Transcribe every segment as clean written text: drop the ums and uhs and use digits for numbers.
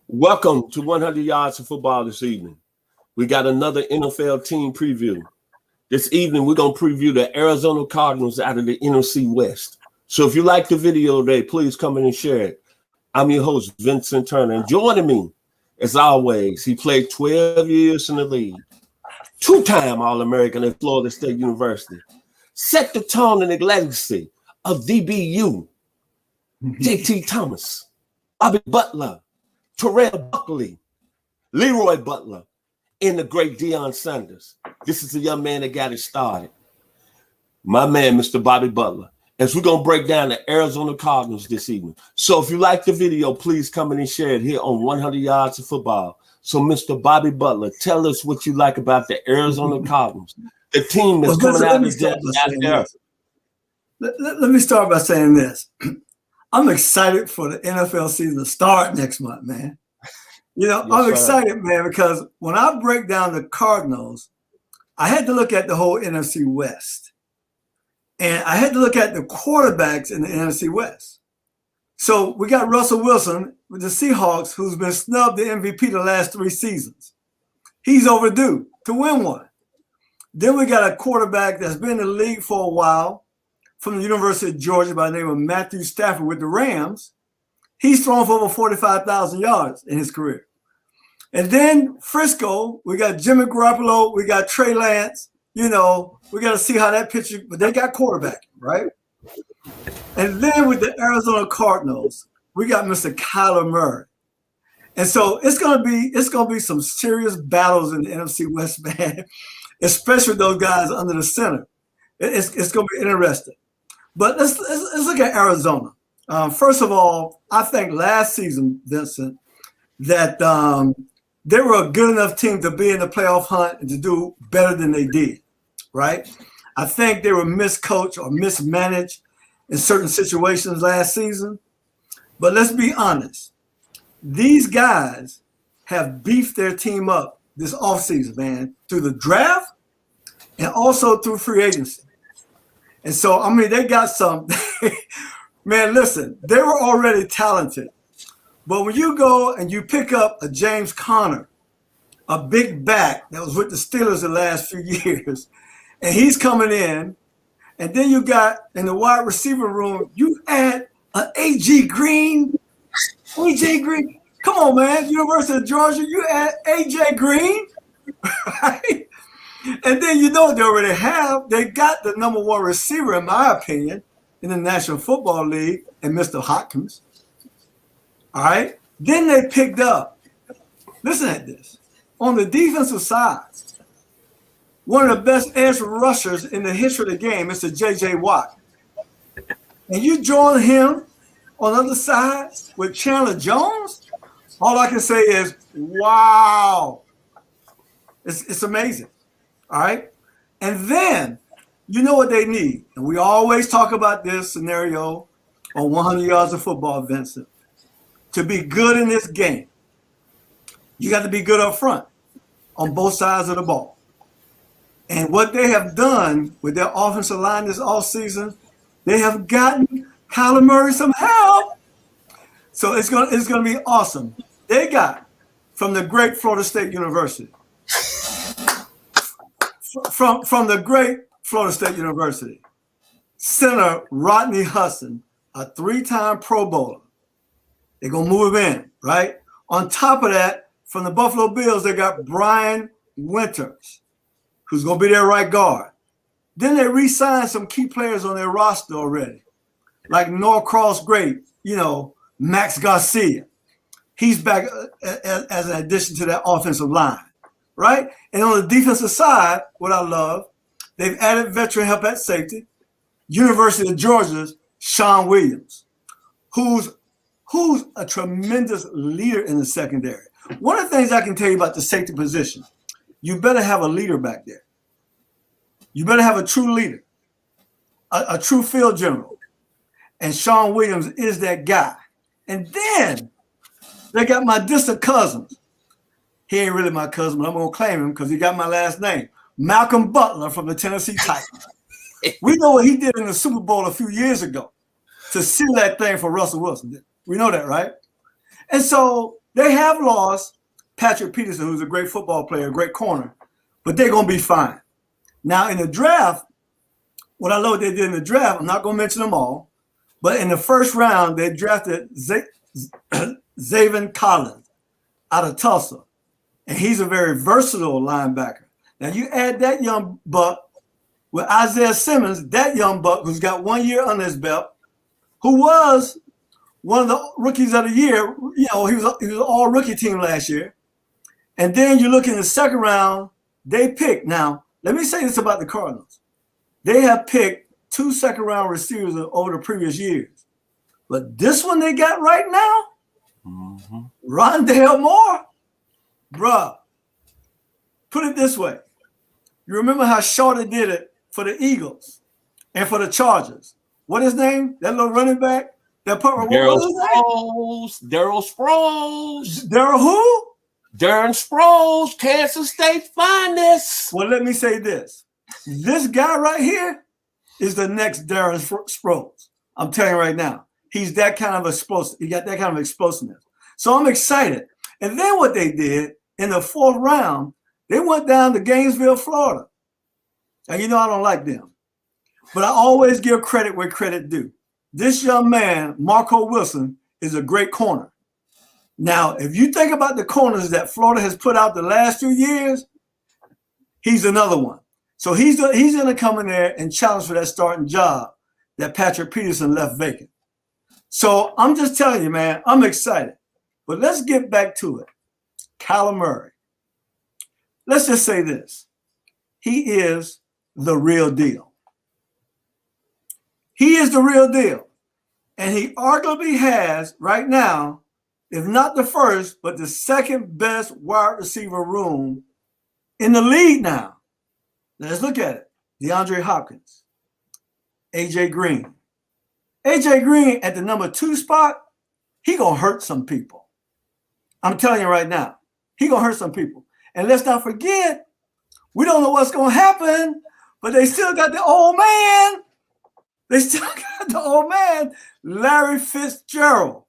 Welcome to 100 Yards of Football this evening. We got another NFL team preview. This evening, we're going to preview the Arizona Cardinals out of the NFC West. So if you like the video today, please come in and share it. I'm your host, Vincent Turner. And joining me, as always, he played 12 years in the league. Two-time All-American at Florida State University. Set the tone and the legacy of DBU. JT Thomas, Bobby Butler, Terrell Buckley, Leroy Butler, and the great Deion Sanders. This is a young man that got it started. My man, Mr. Bobby Butler. As we're going to break down the Arizona Cardinals this evening. So if you like the video, please come in and share it here on 100 Yards of Football. So Mr. Bobby Butler, tell us what you like about the Arizona Cardinals, the team that's coming out of the Let me start by saying this. I'm excited for the NFL season to start next month, man. You know, I'm excited, man, because when I break down the Cardinals, I had to look at the whole NFC West. And I had to look at the quarterbacks in the NFC West. So we got Russell Wilson with the Seahawks, who's been snubbed the MVP the last 3 seasons. He's overdue to win one. Then we got a quarterback that's been in the league for a while from the University of Georgia by the name of Matthew Stafford with the Rams. He's thrown for over 45,000 yards in his career. And then Frisco, we got Jimmy Garoppolo, we got Trey Lance. You know, we got to see how that pitcher, but they got quarterback, right? And then with the Arizona Cardinals, we got Mr. Kyler Murray. And so it's gonna be some serious battles in the NFC West, man, especially with those guys under the center. It's gonna be interesting. But let's look at Arizona. First of all, I think last season, Vincent, that they were a good enough team to be in the playoff hunt and to do better than they did, right? I think they were miscoached or mismanaged in certain situations last season. But let's be honest. These guys have beefed their team up this offseason, man, through the draft and also through free agency. And so, I mean, they got some – man, listen, they were already talented. But when you go and you pick up a James Conner, a big back that was with the Steelers the last few years, and he's coming in, and then you got in the wide receiver room, you add an A.J. Green. A.J. Green. Come on, man. University of Georgia, you add A.J. Green, right? And then you know what they already have. They got the number 1 receiver, in my opinion, in the National Football League, and Mr. Hopkins. All right? Then they picked up, listen at this, on the defensive side, one of the best edge rushers in the history of the game, Mr. J.J. Watt. And you join him on the other side with Chandler Jones, all I can say is, wow. It's amazing. All right? And then, you know what they need. And we always talk about this scenario on 100 Yards of Football, Vincent. To be good in this game, you got to be good up front on both sides of the ball. And what they have done with their offensive line this offseason, they have gotten Kyler Murray some help. So it's gonna be awesome. They got from the great Florida State University. From the great Florida State University, center Rodney Hudson, a 3-time Pro Bowler. They're going to move him in, right? On top of that, from the Buffalo Bills, they got Brian Winters, who's going to be their right guard. Then they re-signed some key players on their roster already, like Norcross great, you know, Max Garcia. He's back as an addition to that offensive line, right? And on the defensive side, what I love, they've added veteran help at safety, University of Georgia's Sean Williams, who's a tremendous leader in the secondary. One of the things I can tell you about the safety position, you better have a leader back there. You better have a true leader, a true field general. And Sean Williams is that guy. And then they got my distant cousins. He ain't really my cousin, but I'm going to claim him because he got my last name. Malcolm Butler from the Tennessee Titans. We know what he did in the Super Bowl a few years ago to seal that thing for Russell Wilson. We know that, right? And so they have lost Patrick Peterson, who's a great football player, a great corner, but they're going to be fine. Now, in the draft, what I love what they did in the draft, I'm not going to mention them all, but in the first round, they drafted Zaven Collins out of Tulsa, and he's a very versatile linebacker. Now, you add that young buck with Isaiah Simmons, that young buck who's got 1 year under his belt, who was one of the rookies of the year. You know, he was an all-rookie team last year. And then you look in the second round, they picked. Now, let me say this about the Cardinals. They have picked 2 second-round receivers over the previous years. But this one they got right now, Rondale Moore, bruh, put it this way. You remember how Shorty did it for the Eagles and for the Chargers? What his name? That little running back? That part. Daryl Sproles. Daryl Sproles. Daryl who? Darren Sproles, Kansas State finest. Well, let me say this. This guy right here is the next Darren Sproles. I'm telling you right now. He's that kind of explosive. He got that kind of explosiveness. So I'm excited. And then what they did in the 4th round, they went down to Gainesville, Florida. And you know I don't like them. But I always give credit where credit due. This young man, Marco Wilson, is a great corner. Now, if you think about the corners that Florida has put out the last few years, he's another one. So he's going to come in there and challenge for that starting job that Patrick Peterson left vacant. So I'm just telling you, man, I'm excited. But let's get back to it. Kyler Murray. Let's just say this. He is the real deal. He is the real deal. And he arguably has right now, if not the first, but the second best wide receiver room in the league now. Now let's look at it. DeAndre Hopkins, AJ Green. AJ Green at the number 2 spot, he gonna hurt some people. I'm telling you right now, he gonna hurt some people. And let's not forget, we don't know what's gonna happen, but they still got the old man. They still got the old man, Larry Fitzgerald.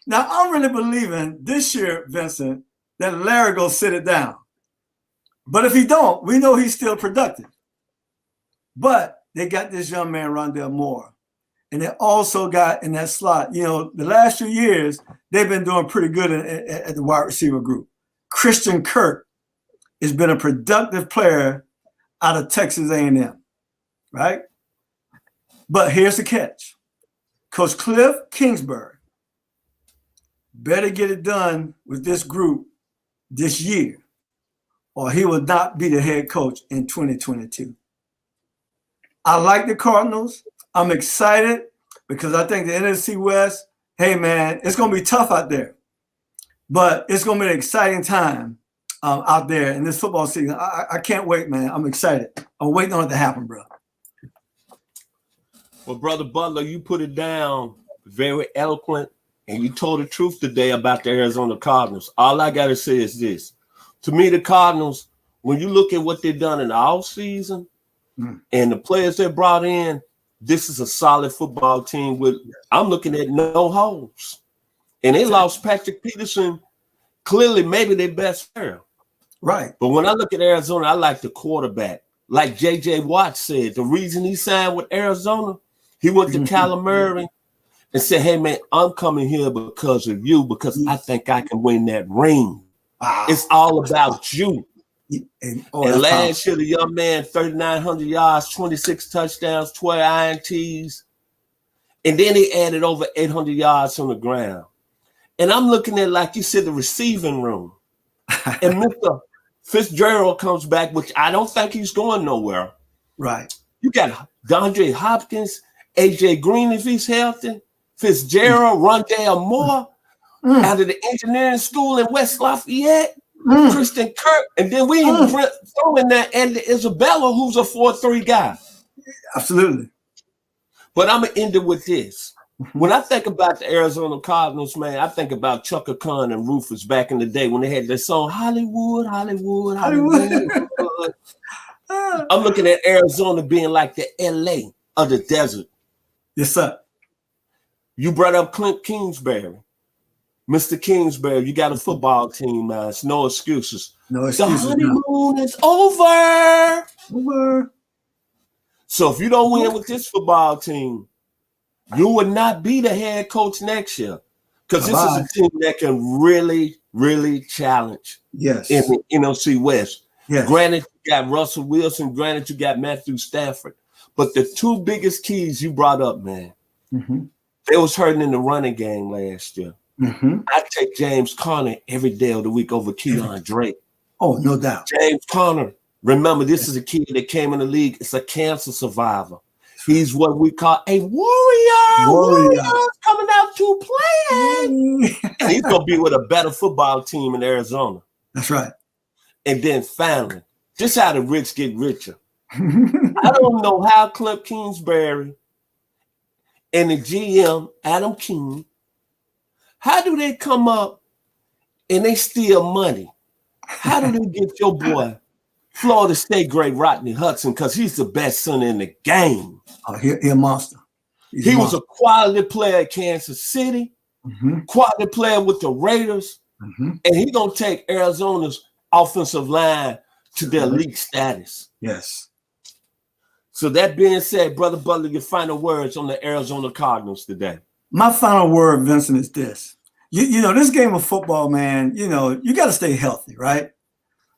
Now, I'm really believing this year, Vincent, that Larry will sit it down. But if he don't, we know he's still productive. But they got this young man, Rondale Moore. And they also got in that slot, you know, the last few years, they've been doing pretty good at the wide receiver group. Christian Kirk has been a productive player out of Texas A&M, right? But here's the catch. Coach Cliff Kingsbury better get it done with this group this year, or he will not be the head coach in 2022. I like the Cardinals. I'm excited because I think the NFC West, hey, man, it's going to be tough out there. But it's going to be an exciting time out there in this football season. I can't wait, man. I'm excited. I'm waiting on it to happen, bro. Well, Brother Butler, you put it down very eloquent, and you told the truth today about the Arizona Cardinals. All I got to say is this. To me, the Cardinals, when you look at what they've done in the offseason and the players they brought in, this is a solid football team with, I'm looking at no holes. And they lost Patrick Peterson, clearly maybe their best player. Right. But when I look at Arizona, I like the quarterback. Like J.J. Watt said, the reason he signed with Arizona, he went to Kyler Murray and said, hey, man, I'm coming here because of you, because I think I can win that ring. Wow. It's all about you. And last year, the young man, 3,900 yards, 26 touchdowns, 12 INTs. And then he added over 800 yards on the ground. And I'm looking at, like you said, the receiving room. And Mr. Fitzgerald comes back, which I don't think he's going nowhere. Right. You got DeAndre Hopkins, AJ Green if he's healthy, Fitzgerald, Rondale Moore out of the engineering school in West Lafayette, Christian Kirk, and then we throw in there Andy Isabella, who's a 4-3 guy. Absolutely. But I'm going to end it with this. When I think about the Arizona Cardinals, man, I think about Chaka Khan and Rufus back in the day when they had that song, Hollywood, Hollywood, Hollywood. I'm looking at Arizona being like the LA of the desert. Yes, sir. You brought up Clint Kingsbury. Mr. Kingsbury, you got a football team, man. It's no excuses. No excuses. The honeymoon is over. Over. So if you don't win with this football team, you would not be the head coach next year. Because this is a team that can really, really challenge in the NFC West. Yes. Granted, you got Russell Wilson. Granted, you got Matthew Stafford. But the two biggest keys you brought up, man, they was hurting in the running game last year. I take James Conner every day of the week over Keon Drake. Oh, no doubt. James Conner. Remember, this is a kid that came in the league. It's a cancer survivor. He's what we call a warrior. Warriors coming out to play. And he's going to be with a better football team in Arizona. That's right. And then finally, just how the rich get richer. I don't know how Clint Kingsbury and the GM, Adam King, how do they come up and they steal money? How do they get your boy, Florida State great Rodney Hudson, because he's the best center in the game? Oh, he's a monster. He was a quality player at Kansas City, quality player with the Raiders, and he's going to take Arizona's offensive line to their elite status. Yes. So that being said, Brother Butler, your final words on the Arizona Cardinals today. My final word, Vincent, is this. You know, this game of football, man, you know, you got to stay healthy, right?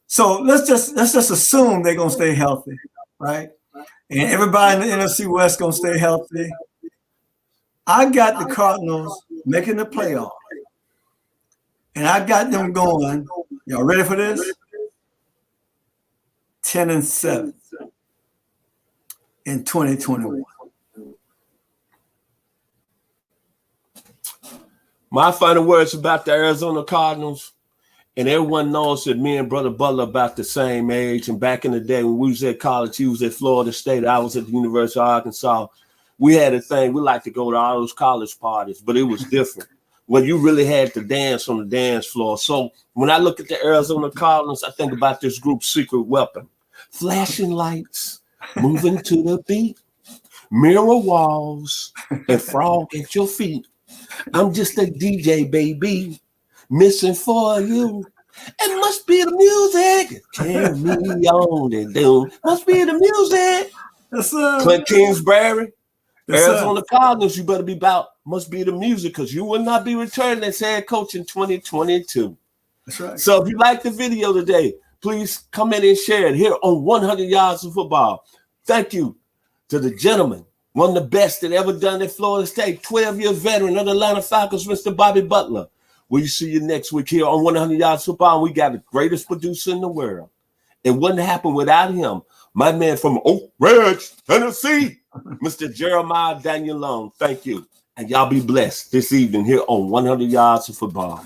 So let's just assume they're going to stay healthy, right? And everybody in the NFC West going to stay healthy. I got the Cardinals making the playoff. And I got them going. Y'all ready for this? 10-7 in 2021. My final words about the Arizona Cardinals, and everyone knows that me and Brother Butler are about the same age. And back in the day when we was at college, he was at Florida State, I was at the University of Arkansas. We had a thing, we like to go to all those college parties, but it was different. When you really had to dance on the dance floor. So when I look at the Arizona Cardinals, I think about this group's secret weapon. Flashing lights, moving to the beat, mirror walls, and frog at your feet. I'm just a DJ, baby, missing for you. It must be the music. Carry me on and down. Must be the music. Yes, sir. Clint Kingsbury, yes, Arizona Cardinals, you better be about must be the music, because you will not be returning as head coach in 2022. That's right. So if you like the video today, please come in and share it here on 100 Yards of Football. Thank you to the gentleman, one of the best that ever done at Florida State, 12-year veteran of the Atlanta Falcons, Mr. Bobby Butler. We'll see you next week here on 100 Yards of Football. We got the greatest producer in the world. It wouldn't happen without him. My man from Oak Ridge, Tennessee, Mr. Jeremiah Daniel Long. Thank you. And y'all be blessed this evening here on 100 Yards of Football.